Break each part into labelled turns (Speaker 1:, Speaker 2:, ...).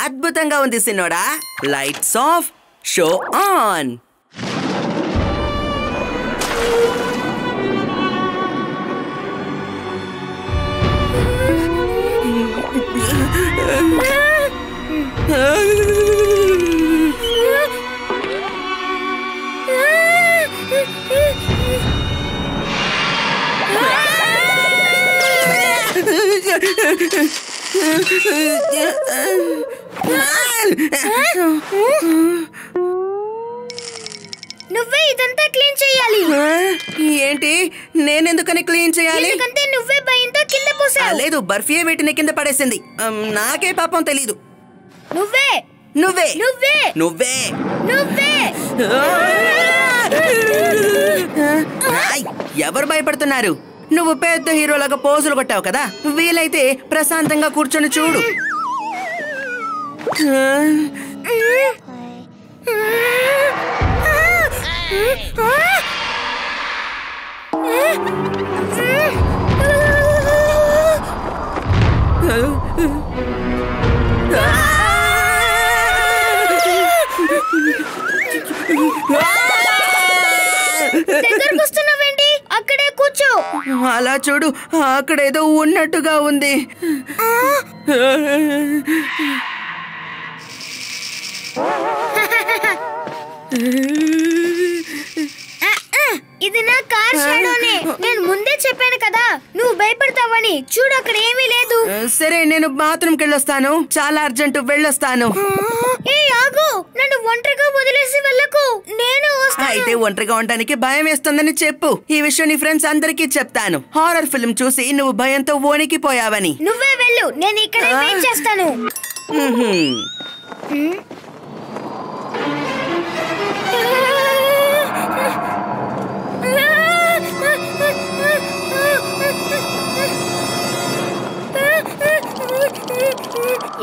Speaker 1: అద్భుతంగా ఉంది సిన్నోడా. Lights off, show on.
Speaker 2: నువ్వే ఇదంతా క్లీన్ చేయాలి.
Speaker 1: ఏంటి? నేనెందుకని క్లీన్ చేయాలి?
Speaker 2: ఎందుకంటే నువ్వే భయంతో కింద పోసావు.
Speaker 1: లేదు, బర్ఫీయే వీటిని కింద పడేసింది. నాకే పాపం తెలీదు.
Speaker 2: నువ్వే
Speaker 1: నువ్వే
Speaker 2: నువ్వే
Speaker 1: నువ్వే
Speaker 2: నువ్వే
Speaker 1: ఎవరు భయపడుతున్నారు? నువ్వు పెద్ద హీరోలాగా పోజులు కొట్టావు కదా, వీలైతే ప్రశాంతంగా కూర్చొని చూడు.
Speaker 2: దగ్గరకొస్తున్నావేంటి? అక్కడే కూర్చో.
Speaker 1: అలా చూడు, అక్కడేదో ఉన్నట్టుగా ఉంది.
Speaker 2: ఇది నా కార్ షాడోనే. నేను ముందే చెప్పాను కదా నువ్వు భయపడతావని. చూడు, అక్కడ ఏమీ లేదు.
Speaker 1: సరే, నేను బాత్రూమ్కి వెళ్ళొస్తాను. చాలా అర్జెంట్, వెళ్ళొస్తాను.
Speaker 2: ఏ ఆగు, నన్ను ఒంటరిగా వదిలేసి వెళ్ళకు. నేను వస్తాను.
Speaker 1: అయితే ఒంటరిగా ఉండడానికి భయం వేస్తుందని చెప్పు. ఈ విషయం నీ ఫ్రెండ్స్ అందరికీ చెప్తాను. హారర్ ఫిల్మ్ చూసి నువ్వు భయంతో వణికిపోయావని.
Speaker 2: నువ్వే వెళ్ళు, నేను ఇక్కడే వెయిట్ చేస్తాను.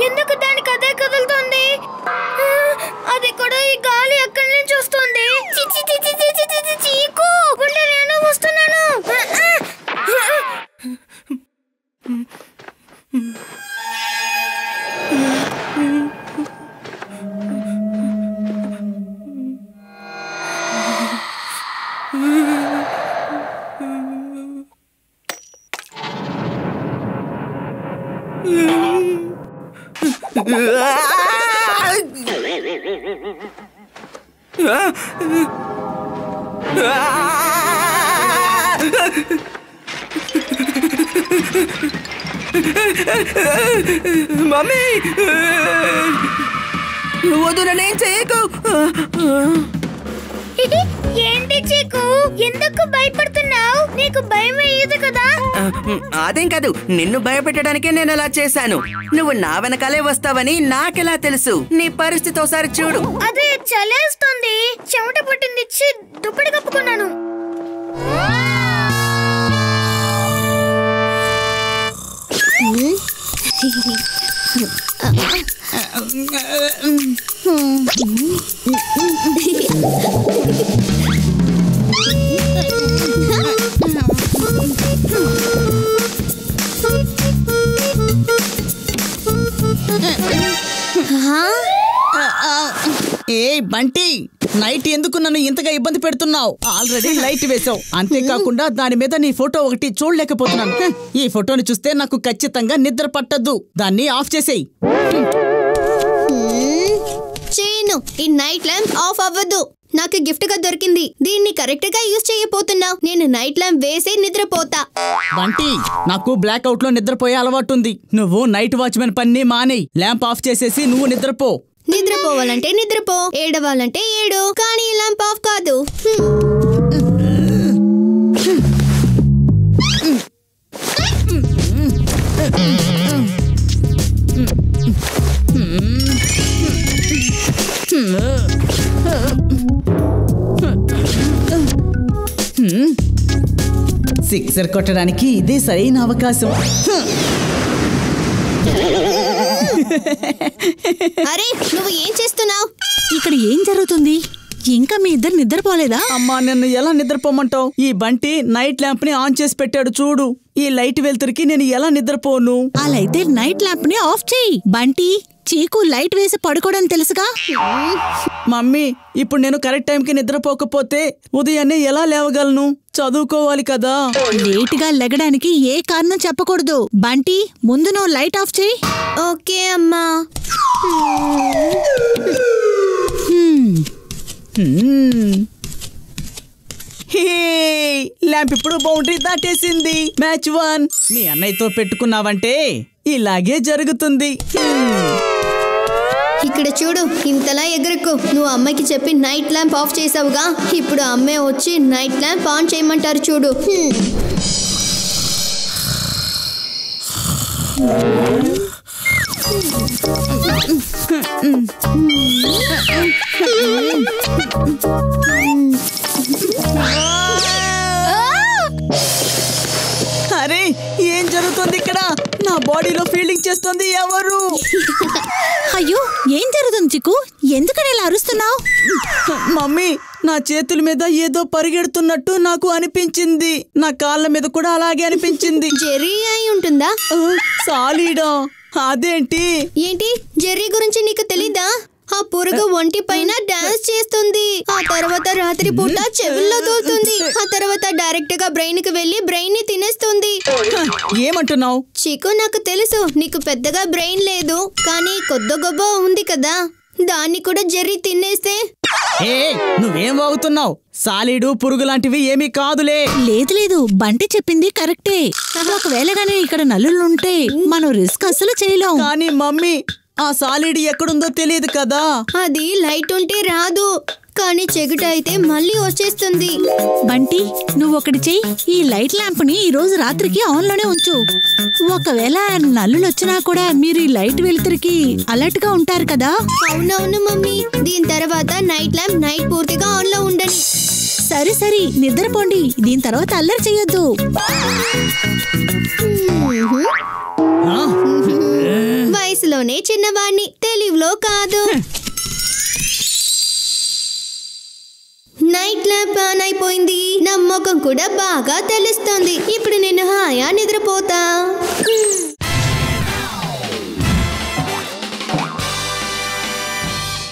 Speaker 2: ఎందుకు దానికి అదే కదులుతుంది? అది కూడా ఈ గాలి ఎక్కడి నుంచి వస్తుంది? చీకు, నేను వస్తున్నాను.
Speaker 1: మమ్మీ, వద్దు, నన్నేం చేయకు.
Speaker 2: ఏంటి చీకు, ఎందుకు భయపడుతున్నావు? నీకు భయం వేయదు కదా?
Speaker 1: అదేం కాదు, నిన్ను భయపెట్టడానికే నేను అలా చేశాను. నువ్వు నా వెనకాలే వస్తావని నాకెలా తెలుసు? నీ పరిస్థితి ఒకసారి చూడు.
Speaker 2: అదే చలేస్తుంది, చెమట పట్టింది. దుప్పటి కప్పుకున్నాను.
Speaker 3: ఏ బంటి, నైట్ ఎందుకు నన్ను ఇంతగా ఇబ్బంది పెడుతున్నావు? ఆల్రెడీ లైట్ వేసావు, అంతేకాకుండా దాని మీద నీ ఫోటో ఒకటి చూడలేకపోతున్నాను. ఈ ఫోటోని చూస్తే నాకు ఖచ్చితంగా నిద్ర పట్టద్దు. దాన్ని ఆఫ్ చేసేయి.
Speaker 4: చేయను, ఈ నైట్ ల్యాంప్ ఆఫ్ అవ్వదు. నాకు గిఫ్ట్ గా దొరికింది, దీన్ని కరెక్ట్ గా యూజ్ చేయబోతున్నావు. నేను నైట్ ల్యాంప్ వేసి నిద్రపోతా.
Speaker 3: బంటి, నాకు బ్లాక్ అవుట్ లో నిద్రపోయే అలవాటుంది. నువ్వు నైట్ వాచ్మెన్ పని మానేయ్. ల్యాంప్ ఆఫ్ చేసేసి నువ్వు నిద్రపో.
Speaker 4: నిద్రపోవాలంటే నిద్రపో, ఏడవాలంటే ఏడు, కానీ ల్యాంప్ ఆఫ్ కాదు.
Speaker 3: సిక్సర్ కొట్టడానికి ఇదే సరైన అవకాశం.
Speaker 4: అరే, నువ్వు ఏం చేస్తున్నావు?
Speaker 5: ఇక్కడ ఏం జరుగుతుంది? ఇంకా మీ ఇద్దరు నిద్రపోలేదా?
Speaker 3: అమ్మా నన్ను ఎలా నిద్రపోమంటావు? ఈ బంటి నైట్ ల్యాంప్ ని ఆన్ చేసి పెట్టాడు చూడు. ఈ లైట్ వెలుతురికి నేను ఎలా నిద్రపోను?
Speaker 5: అలా అయితే నైట్ ల్యాంప్ ని ఆఫ్ చేయి. బంటి, చీకు లైట్ వేసి పడుకోవడం తెలుసుగా?
Speaker 3: మమ్మీ, ఇప్పుడు నేను కరెక్ట్ టైంకి నిద్రపోకపోతే ఉదయాన్నే ఎలా లేవగలను? చదువుకోవాలి కదా.
Speaker 5: లేటుగా లెగడానికి ఏ కారణం చెప్పకూడదు. బంటి, ముందు నువ్వు లైట్ ఆఫ్ చేయి.
Speaker 4: ఓకే అమ్మా.
Speaker 3: ల్యాంప్ ఇప్పుడు బౌండరీ దాటేసింది. మ్యాచ్ 1. మీ అన్నయ్యతో పెట్టుకున్నావంటే ఇలాగే జరుగుతుంది.
Speaker 4: ఇక్కడ చూడు, ఇంతలా ఎగరకు. నువ్వు అమ్మకి చెప్పి నైట్ ల్యాంప్ ఆఫ్ చేసావుగా, ఇప్పుడు అమ్మే వచ్చి నైట్ ల్యాంప్ ఆన్ చేయమంటారు చూడు.
Speaker 3: అరే, ఏం జరుగుతుంది ఇక్కడ? నా బాడీలో ఫీలింగ్ చేస్తుంది ఎవరు?
Speaker 5: అయ్యో, ఏం జరుగుతుంది చిక్కు? ఎందుకని ఇలా అరుస్తున్నావు?
Speaker 3: మమ్మీ, నా చేతుల మీద ఏదో పరిగెడుతున్నట్టు నాకు అనిపించింది. నా కాళ్ళ మీద కూడా అలాగే అనిపించింది.
Speaker 4: జెర్రీ అయి ఉంటుందా?
Speaker 3: సాలీడా? అదేంటి?
Speaker 4: ఏంటి, జెర్రీ గురించి నీకు తెలీదా? ఆ పురుగు ఒంటి పైన డాన్స్ చేస్తుంది. ఆ తర్వాత రాత్రి పూట చెవుల్లో దూరుతుంది. ఆ తర్వాత డైరెక్ట్ గా బ్రెయిన్ కి వెళ్లి బ్రెయిన్ ని తినేస్తుంది.
Speaker 3: ఏమంటున్నావు?
Speaker 4: చిక్కు, నాకు తెలుసు నీకు పెద్దగా బ్రెయిన్ లేదు, కానీ కొద్ద గొప్ప ఉంది కదా, దాన్ని కూడా జెర్రీ తినేస్తే?
Speaker 3: నువ్వేం వాగుతున్నావు? సాలీడు పురుగు లాంటివి ఏమీ కాదులే.
Speaker 5: లేదు, బంటి చెప్పింది కరెక్టే. ఒకవేళ గానీ ఇక్కడ నల్లులుంటే మనం రిస్క్ అస్సలు చేయలేం.
Speaker 3: కానీ మమ్మీ, ఆ సాలీడు ఎక్కడుందో తెలియదు కదా.
Speaker 4: అది లైట్ ఉంటే రాదు, కానీ చెగుట అయితే మళ్ళీ వచ్చేస్తుంది.
Speaker 5: బంటి, నువ్వు ఒకటి చెయ్యి. ఈ లైట్ ల్యాంప్ ని ఈ రోజు రాత్రికి ఆన్ లోనే ఉంచు. ఒకవేళ నల్లులు వచ్చినా కూడా మీరు ఈ లైట్ వెలుతురికి అలర్ట్ గా ఉంటారు కదా.
Speaker 4: అవునవును మమ్మీ, దీని తర్వాత నైట్ ల్యాంప్ నైట్ పూర్తిగా ఆన్ లో ఉండని.
Speaker 5: సరే, నిద్రపోండి. దీని తర్వాత అల్లరి చెయ్యొద్దు.
Speaker 4: వయసులోనే చిన్నవాణ్ణి, తెలివిలో కాదు. నైట్ ల్యాంప్ ఆన్ అయిపోయింది. నా ముఖం కూడా బాగా తెలుస్తుంది. ఇప్పుడు నేను హాయా నిద్రపోతా.